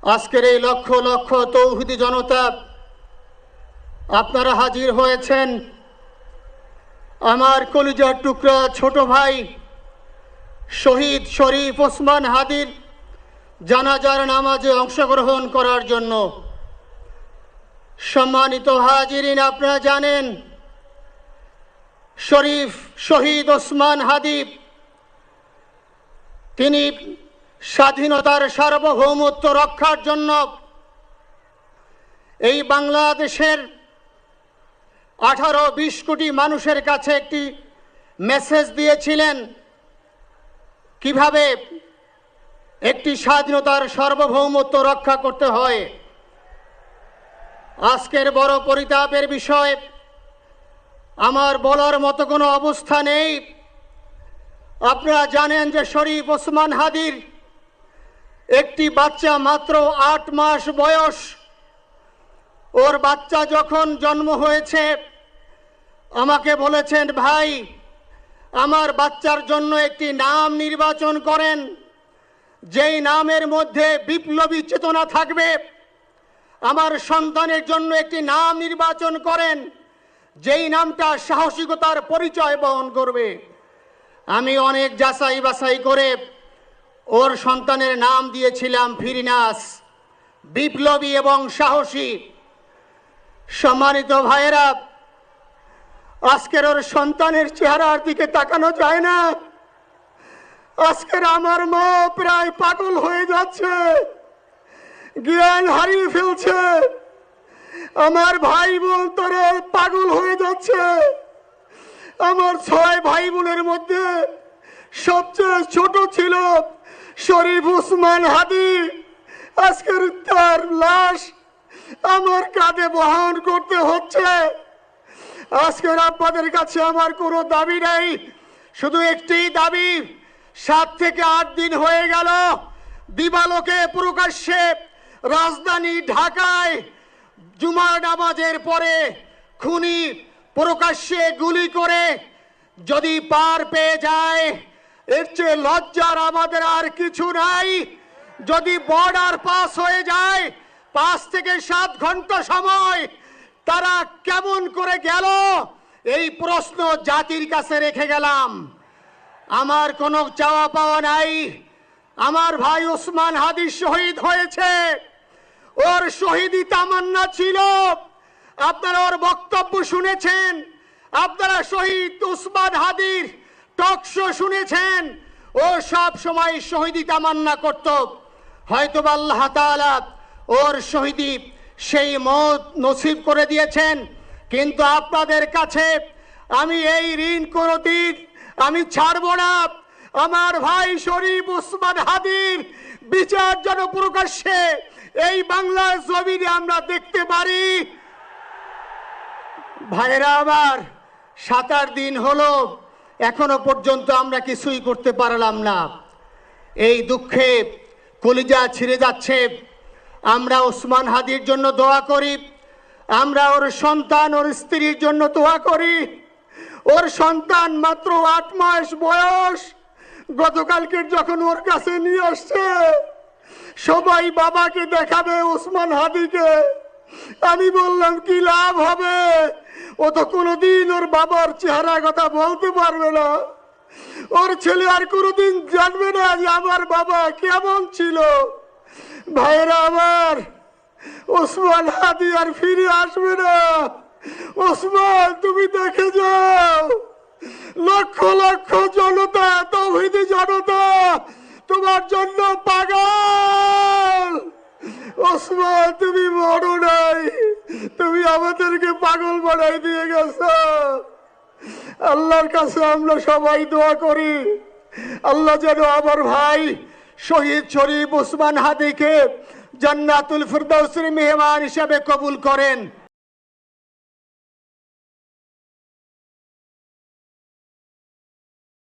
আজকের এই লক্ষ লক্ষ তৌহিদি জনতা আপনারা হাজির হয়েছেন আমার কলিজার টুকরা ছোট ভাই শহীদ শরীফ ওসমান হাদির জানাজার নামাজে অংশগ্রহণ করার জন্য। সম্মানিত হাজিরিন, আপনারা জানেন শহীদ ওসমান হাদি তিনি স্বাধীনতার সার্বভৌমত্ব রক্ষার জন্য এই বাংলাদেশের 18-20 কোটি মানুষের কাছে একটি মেসেজ দিয়েছিলেন কিভাবে একটি স্বাধীনতার সার্বভৌমত্ব রক্ষা করতে হয়। আজকের বড় পরিতাপের বিষয়, আমার বলার মতো কোনো অবস্থা নেই। আপনারা জানেন যে শরীফ ওসমান হাদির একটি বাচ্চা মাত্র 8 মাস বয়স। ওর বাচ্চা যখন জন্ম হয়েছে আমাকে বলেছেন, ভাই আমার বাচ্চার জন্য একটি নাম নির্বাচন করেন, যেই নামের মধ্যে বিপ্লবী চেতনা থাকবে। আমার সন্তানের জন্য একটি নাম নির্বাচন করেন, যেই নামটা সাহসিকতার পরিচয় বহন করবে। আমি অনেক যাচাই বাছাই করে ওর সন্তানের নাম দিয়েছিলাম ফিরিনাস, বিপ্লবী এবং সাহসী। সম্মানিত ভাইয়েরা, আজকের ওর সন্তানের চেহারার দিকে তাকানো যায় না। আজকের আমার মা প্রায় পাগল হয়ে যাচ্ছে, জ্ঞান হারিয়ে ফেলছে। আমার ভাই বোন তারা পাগল হয়ে যাচ্ছে। আমার 6 ভাই বোনের মধ্যে সবচেয়ে ছোট ছিল শরীফ ওসমান হাদি। আজকের তার লাশ আমার কাঁধে বহন করতে হচ্ছে। আজকের আপনাদের কাছে আমার কোনো দাবি নাই, শুধু একটি দাবি। 7 থেকে 8 দিন হয়ে গেল দিবালোকে প্রকাশ্যে রাজধানী ঢাকায় জুমার নামাজের পরে খুনি প্রকাশ্যে গুলি করে যদি পার পেয়ে যায়, এর চেয়ে লজ্জার আমাদের আর কিছু নাই। যদি বর্ডার পাস হয়ে যায়, 5 থেকে 7 ঘন্টা সময় তারা কেমন করে গেল, এই প্রশ্ন জাতির কাছে রেখে গেলাম। আমার কোনো চাওয়া পাওয়া নাই। আমার ভাই ওসমান হাদি শহীদ হয়েছে, ওর শহীদি তামান্না ছিল। আপনারা ওর বক্তব্য শুনেছেন, আপনারা শহীদ ওসমান হাদির টক শো শুনেছেন। ও সব সময় শহীদি তামান্না করত। হয়তো আল্লাহ তাআলা ওর শহীদি সেই মত নসিব করে দিয়েছেন। কিন্তু আপনাদের কাছে আমি এই ঋণ কোনোদিন আমি ছাড়ব না। আমার ভাই শরীফ ওসমান হাদির বিচার যেন প্রকাশ্যে এই বাংলার জমিনে আমরা দেখতে পারি। ভাইরা আমার, 7-8 দিন হলো, এখনো পর্যন্ত আমরা কিছুই করতে পারলাম না। এই দুঃখে কলিজা ছিঁড়ে যাচ্ছে। আমরা ওসমান হাদির জন্য দোয়া করি, আমরা ওর সন্তান ওর স্ত্রীর জন্য দোয়া করি। ওর সন্তান মাত্র 8 মাস বয়স। গতকালকে যখন ওর কাছে নিয়ে আসছে, সবাই বাবাকে দেখাবে ওসমান হাদিকে। আমি বললাম কি লাভ হবে, ও তো কোনোদিন ওর বাবার চেহারা কথা বলতে পারবে না। ওর ছেলে আর কোনোদিন জানবে না যে আমার বাবা কেমন ছিল। ভাইরা আমার, ওসমান হাদি আর ফিরে আসবে না। ওসমান, তুমি দেখে যাও, লক্ষ লক্ষ জনতা, তৌহিদি জনতা তোমার জন্য পাগল। ওসমান, তুমি মরো নাই, তুমি আমাদেরকে পাগল বানাই দিয়ে গেছো। আল্লাহর কাছে আমরা সবাই দোয়া করি, আল্লাহ যেন আমার ভাই শহীদ শরীফ ওসমান হাদিকে জান্নাতুল ফিরদাউসের মেহমান হিসেবে কবুল করেন।